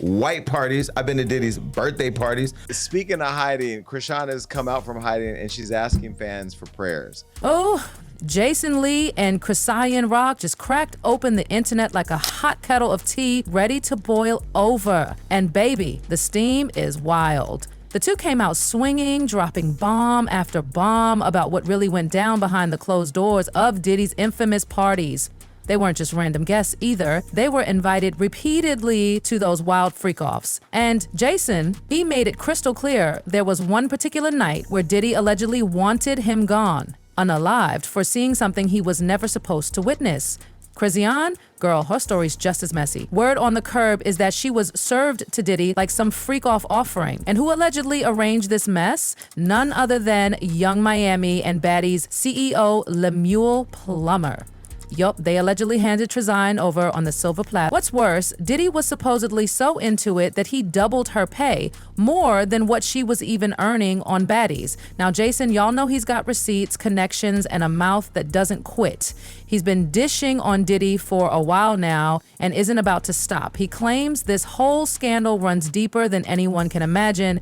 white parties. I've been to Diddy's birthday parties. Speaking of hiding, Chrisean has come out from hiding and she's asking fans for prayers. Oh, Jason Lee and Chrisean Rock just cracked open the internet like a hot kettle of tea ready to boil over. And baby, the steam is wild. The two came out swinging, dropping bomb after bomb about what really went down behind the closed doors of Diddy's infamous parties. They weren't just random guests either. They were invited repeatedly to those wild freak-offs. And Jason, he made it crystal clear there was one particular night where Diddy allegedly wanted him gone, unalived, for seeing something he was never supposed to witness. Chrisean, girl, her story's just as messy. Word on the curb is that she was served to Diddy like some freak-off offering. And who allegedly arranged this mess? None other than Young Miami and Baddies CEO Lemuel Plummer. Yup, they allegedly handed Chrisean over on the silver platter. What's worse, Diddy was supposedly so into it that he doubled her pay, more than what she was even earning on Baddies. Now, Jason, y'all know he's got receipts, connections, and a mouth that doesn't quit. He's been dishing on Diddy for a while now and isn't about to stop. He claims this whole scandal runs deeper than anyone can imagine.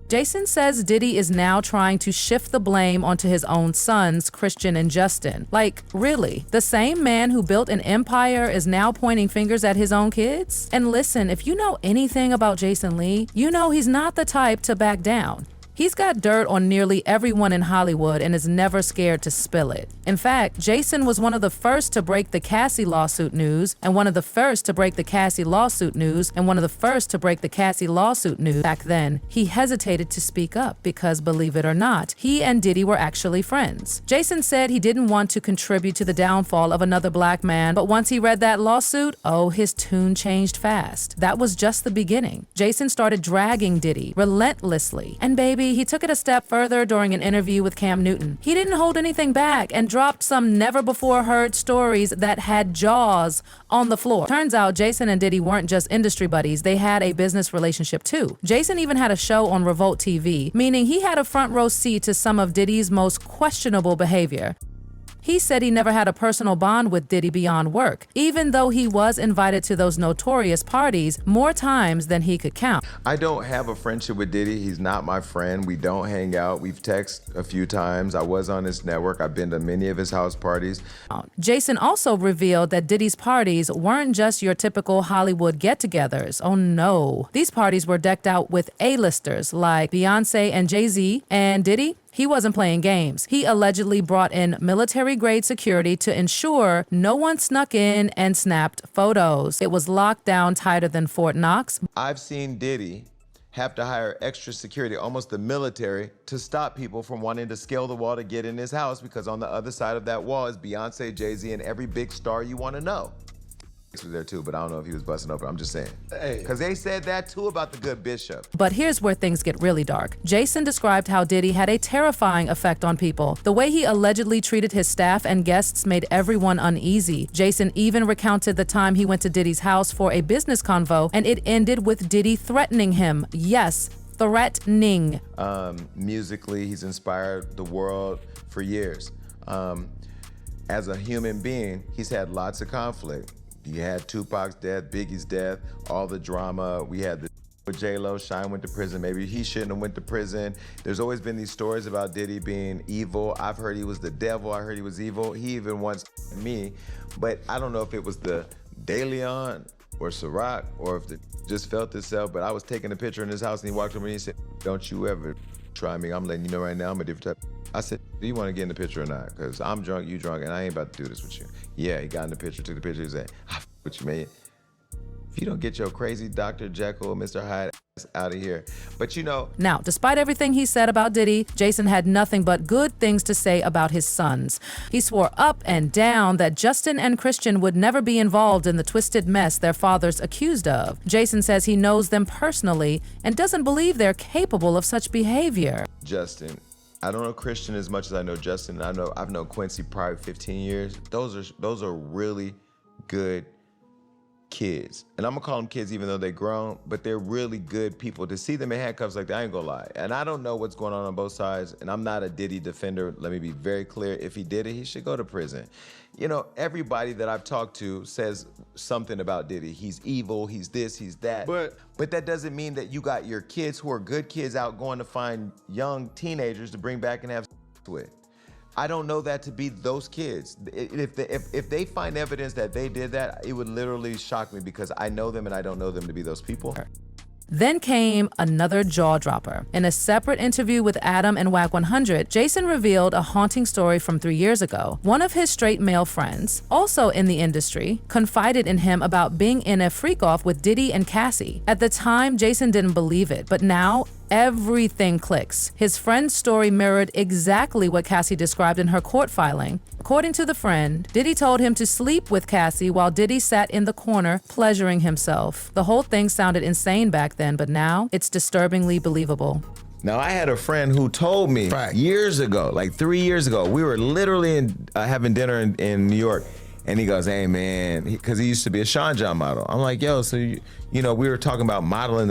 Jason says Diddy is now trying to shift the blame onto his own sons, Christian and Justin. Like, really? The same man who built an empire is now pointing fingers at his own kids? And listen, if you know anything about Jason Lee, you know he's not the type to back down. He's got dirt on nearly everyone in Hollywood and is never scared to spill it. In fact, Jason was one of the first to break the Cassie lawsuit news, and one of the first to break the Cassie lawsuit news, and one of the first to break the Cassie lawsuit news. Back then, he hesitated to speak up because, believe it or not, he and Diddy were actually friends. Jason said he didn't want to contribute to the downfall of another black man, but once he read that lawsuit, oh, his tune changed fast. That was just the beginning. Jason started dragging Diddy relentlessly, and baby, he took it a step further during an interview with Cam Newton. He didn't hold anything back and dropped some never-before-heard stories that had jaws on the floor. Turns out Jason and Diddy weren't just industry buddies, they had a business relationship too. Jason even had a show on Revolt TV, meaning he had a front row seat to some of Diddy's most questionable behavior. He said he never had a personal bond with Diddy beyond work, even though he was invited to those notorious parties more times than he could count. I don't have a friendship with Diddy. He's not my friend. We don't hang out. We've texted a few times. I was on his network. I've been to many of his house parties. Jason also revealed that Diddy's parties weren't just your typical Hollywood get-togethers. Oh no. These parties were decked out with A-listers like Beyonce and Jay-Z, and Diddy, he wasn't playing games. He allegedly brought in military-grade security to ensure no one snuck in and snapped photos. It was locked down tighter than Fort Knox. I've seen Diddy have to hire extra security, almost the military, to stop people from wanting to scale the wall to get in his house, because on the other side of that wall is Beyonce, Jay-Z, and every big star you want to know. Was there too, but I don't know if he was busting open. I'm just saying. Because they said that too about the good Bishop. But here's where things get really dark. Jason described how Diddy had a terrifying effect on people. The way he allegedly treated his staff and guests made everyone uneasy. Jason even recounted the time he went to Diddy's house for a business convo, and it ended with Diddy threatening him. Yes, threatening. Musically, he's inspired the world for years. As a human being, he's had lots of conflict. You had Tupac's death, Biggie's death, all the drama. We had the with J-Lo, Shine went to prison. Maybe he shouldn't have went to prison. There's always been these stories about Diddy being evil. I've heard he was the devil. I heard he was evil. He even once me, but I don't know if it was the De Leon or Ciroc or if it just felt itself, but I was taking a picture in his house and he walked over and he said, "Don't you ever try me. I'm letting you know right now I'm a different type." I said, "Do you want to get in the picture or not? Because I'm drunk, you drunk, and I ain't about to do this with you." Yeah, he got in the picture, took the picture, he said, "I f with you, man. If you don't get your crazy Dr. Jekyll, Mr. Hyde ass out of here." But you know. Now, despite everything he said about Diddy, Jason had nothing but good things to say about his sons. He swore up and down that Justin and Christian would never be involved in the twisted mess their father's accused of. Jason says he knows them personally and doesn't believe they're capable of such behavior. Justin. I don't know Christian as much as I know Justin. I've known Quincy probably 15 years. Those are really good kids, and I'm gonna call them kids even though they're grown, but they're really good people. To see them in handcuffs like that, I ain't gonna lie. And I don't know what's going on both sides, and I'm not a Diddy defender. Let me be very clear. If he did it, he should go to prison. You know, everybody that I've talked to says something about Diddy. He's evil, he's this, he's that. But that doesn't mean that you got your kids who are good kids out going to find young teenagers to bring back and have sex with. I don't know that to be those kids. If they find evidence that they did that, it would literally shock me because I know them and I don't know them to be those people. Then came another jaw dropper. In a separate interview with Adam and WAC 100, Jason revealed a haunting story from 3 years ago. One of his straight male friends, also in the industry, confided in him about being in a freak-off with Diddy and Cassie. At the time, Jason didn't believe it, but now everything clicks. His friend's story mirrored exactly what Cassie described in her court filing. According to the friend, Diddy told him to sleep with Cassie while Diddy sat in the corner pleasuring himself. The whole thing sounded insane back then, but now it's disturbingly believable. Now, I had a friend who told me years ago, like 3 years ago, we were literally having dinner in New York, and he goes, hey man, because he used to be a Sean John model. I'm like, yo, so you know, we were talking about modeling,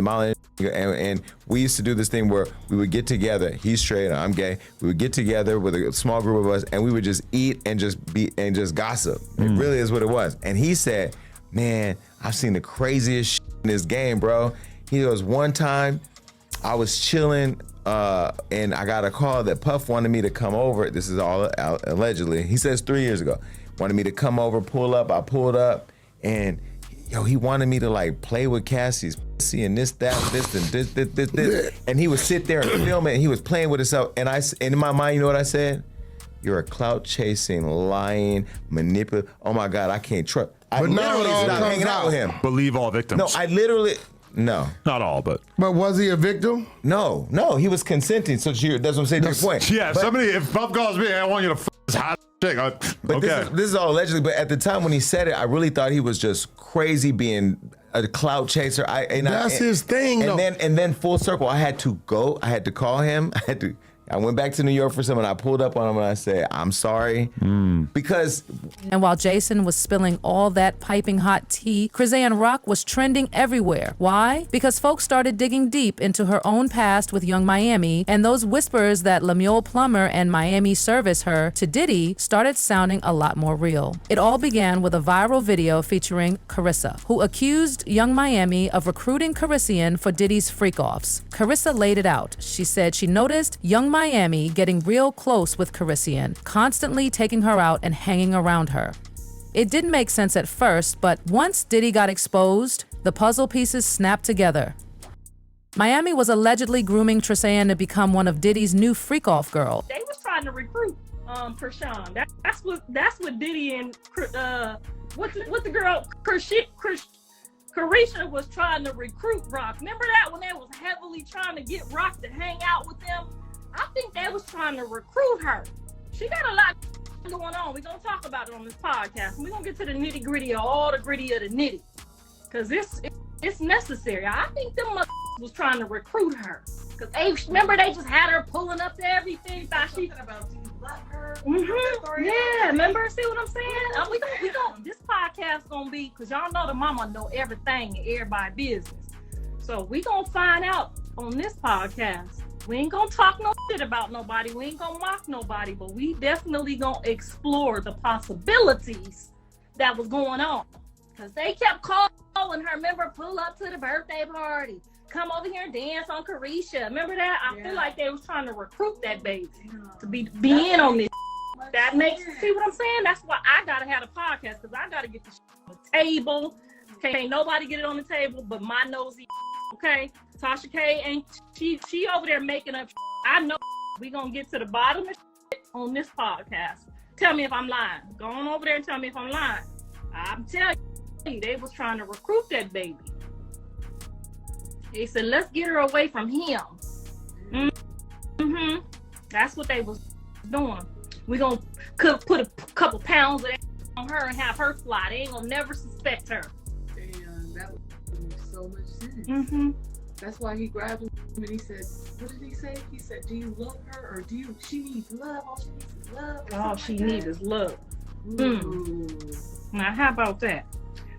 and we used to do this thing where we would get together. He's straight, I'm gay. We would get together with a small group of us, and we would just eat and just gossip. It really is what it was. And he said, man, I've seen the craziest shit in this game, bro. He goes, one time I was chilling, and I got a call that Puff wanted me to come over. This is all allegedly. He says 3 years ago, wanted me to come over, pull up. I pulled up, and yo, he wanted me to like play with Cassie's pussy and this, this. And he would sit there and film it, and he was playing with himself. And in my mind, you know what I said? You're a clout chasing, lying, manipulative. Oh my God, I can't trust. I literally stopped hanging out with him. Believe all victims. No, I literally, no. Not all, but. But was he a victim? No, he was consenting. So that's what I'm saying to your point. Yeah, if Puff calls me, I want you to f this hot chick. But this is all allegedly, but at the time when he said it, I really thought he was just crazy being a clout chaser. That's his thing, though. And then full circle, I had to call him. I went back to New York for something. I pulled up on him and I said, I'm sorry. Because. And while Jason was spilling all that piping hot tea, Chrisean Rock was trending everywhere. Why? Because folks started digging deep into her own past with Young Miami, and those whispers that Lemuel Plummer and Miami service her to Diddy started sounding a lot more real. It all began with a viral video featuring Carissa, who accused Young Miami of recruiting Chrisean for Diddy's freak-offs. Carissa laid it out. She said she noticed Young Miami getting real close with Chrisean, constantly taking her out and hanging around her. It didn't make sense at first, but once Diddy got exposed, the puzzle pieces snapped together. Miami was allegedly grooming Chrisean to become one of Diddy's new freak-off girls. They was trying to recruit Chrisean. That's what Diddy and what's the girl Carisha was trying to recruit Rock. Remember that when they was heavily trying to get Rock to hang out with them? I think they was trying to recruit her. She got a lot going on. We're going to talk about it on this podcast. We're going to get to the nitty gritty of all the gritty of the nitty. Because it's necessary. I think them was trying to recruit her. Because remember they just had her pulling up to everything. Thought she about, do you love her? Mm-hmm. Yeah, remember? See what I'm saying? We don't, this podcast going to be, because y'all know the mama know everything and everybody's business. So we going to find out on this podcast. We ain't gonna talk no shit about nobody. We ain't gonna mock nobody, but we definitely gonna explore the possibilities that was going on. Cause they kept calling her, remember, pull up to the birthday party. Come over here and dance on Carisha. Remember that? I feel like they was trying to recruit that baby to be in on this. That makes, see what I'm saying? That's why I gotta have a podcast, cause I gotta get the shit on the table. Can't nobody get it on the table but my nosy, okay? Tasha K ain't she over there making up shit. I know we gonna get to the bottom of shit on this podcast. Tell me if I'm lying. Go on over there and tell me if I'm lying. I'm telling you, they was trying to recruit that baby. They said, let's get her away from him. Mm-hmm. That's what they was doing. We gonna put a couple pounds of that on her and have her fly. They ain't gonna never suspect her. Damn, that would make so much sense. Mm-hmm. That's why he grabbed him and he said, what did he say? He said, do you love her or she needs love? All she needs is love. All she needs is love. Ooh. Now, how about that?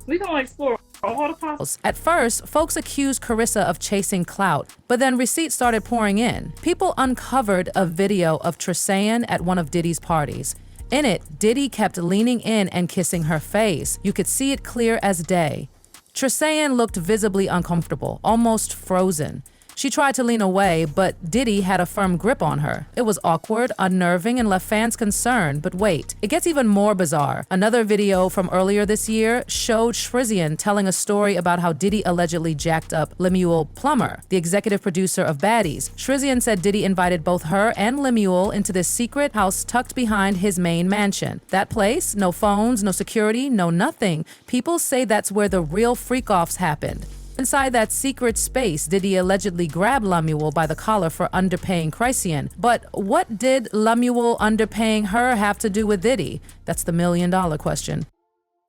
We're going to explore all the possible. At first, folks accused Carissa of chasing clout, but then receipts started pouring in. People uncovered a video of Chrisean at one of Diddy's parties. In it, Diddy kept leaning in and kissing her face. You could see it clear as day. Chrisean looked visibly uncomfortable, almost frozen. She tried to lean away, but Diddy had a firm grip on her. It was awkward, unnerving, and left fans concerned. But wait, it gets even more bizarre. Another video from earlier this year showed Chrisean telling a story about how Diddy allegedly jacked up Lemuel Plummer, the executive producer of Baddies. Chrisean said Diddy invited both her and Lemuel into this secret house tucked behind his main mansion. That place, no phones, no security, no nothing. People say that's where the real freak-offs happened. Inside that secret space, Diddy allegedly grabbed Lemuel by the collar for underpaying Chrisean. But what did Lemuel underpaying her have to do with Diddy? That's the million-dollar question.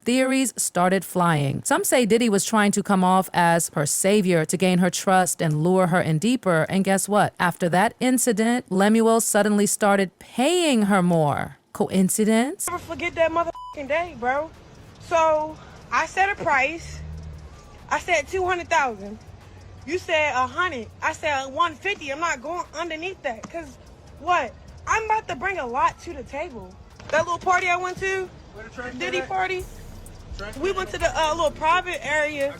Theories started flying. Some say Diddy was trying to come off as her savior to gain her trust and lure her in deeper. And guess what? After that incident, Lemuel suddenly started paying her more. Coincidence? Never forget that motherfucking day, bro. So I set a price. I said 200,000. You said 100. I said 150. I'm not going underneath that. Cause what? I'm about to bring a lot to the table. That little party I went to, Diddy party. We went to the little private area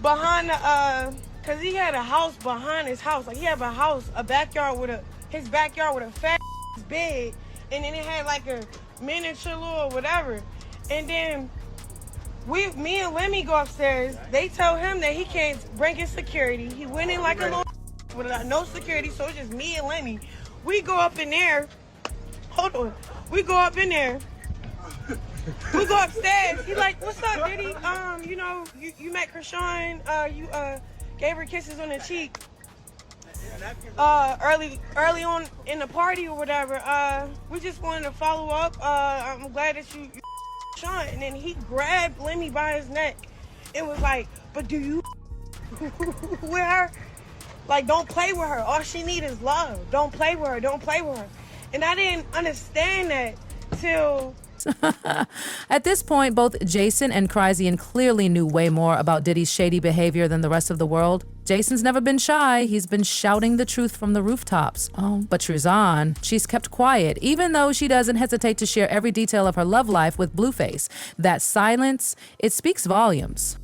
behind the cause he had a house behind his house. Like he had a backyard with his backyard with a fat bed, and then it had like a miniature little whatever, and then. Me and Lemmy go upstairs. They tell him that he can't bring his security. He went in like a little with no security, so it's just me and Lemmy. We go up in there. Hold on. We go up in there. We go upstairs. He like, what's up, Diddy? You know, you met Chrisean. You gave her kisses on the cheek. Early on in the party or whatever. We just wanted to follow up. I'm glad that you Sean, and then he grabbed Lemmy by his neck. It was like, but do you with her? Like, don't play with her. All she need is love. Don't play with her. Don't play with her. And I didn't understand that till... At this point, both Jason and Chrisean clearly knew way more about Diddy's shady behavior than the rest of the world. Jason's never been shy. He's been shouting the truth from the rooftops. Oh, but Chrisean, she's kept quiet, even though she doesn't hesitate to share every detail of her love life with Blueface. That silence, it speaks volumes.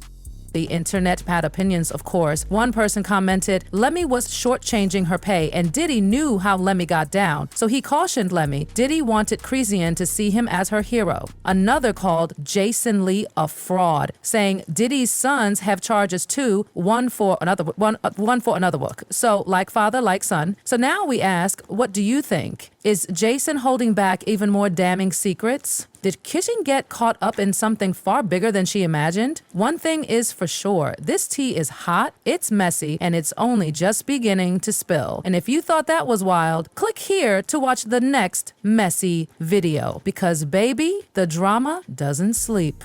The internet had opinions, of course. One person commented, Lemmy was shortchanging her pay, and Diddy knew how Lemmy got down. So he cautioned Lemmy. Diddy wanted Chrisean to see him as her hero. Another called Jason Lee a fraud, saying Diddy's sons have charges too, one for another book. So like father, like son. So now we ask, what do you think? Is Jason holding back even more damning secrets? Did Kitchen get caught up in something far bigger than she imagined? One thing is for sure, this tea is hot, it's messy, and it's only just beginning to spill. And if you thought that was wild, click here to watch the next messy video, because baby, the drama doesn't sleep.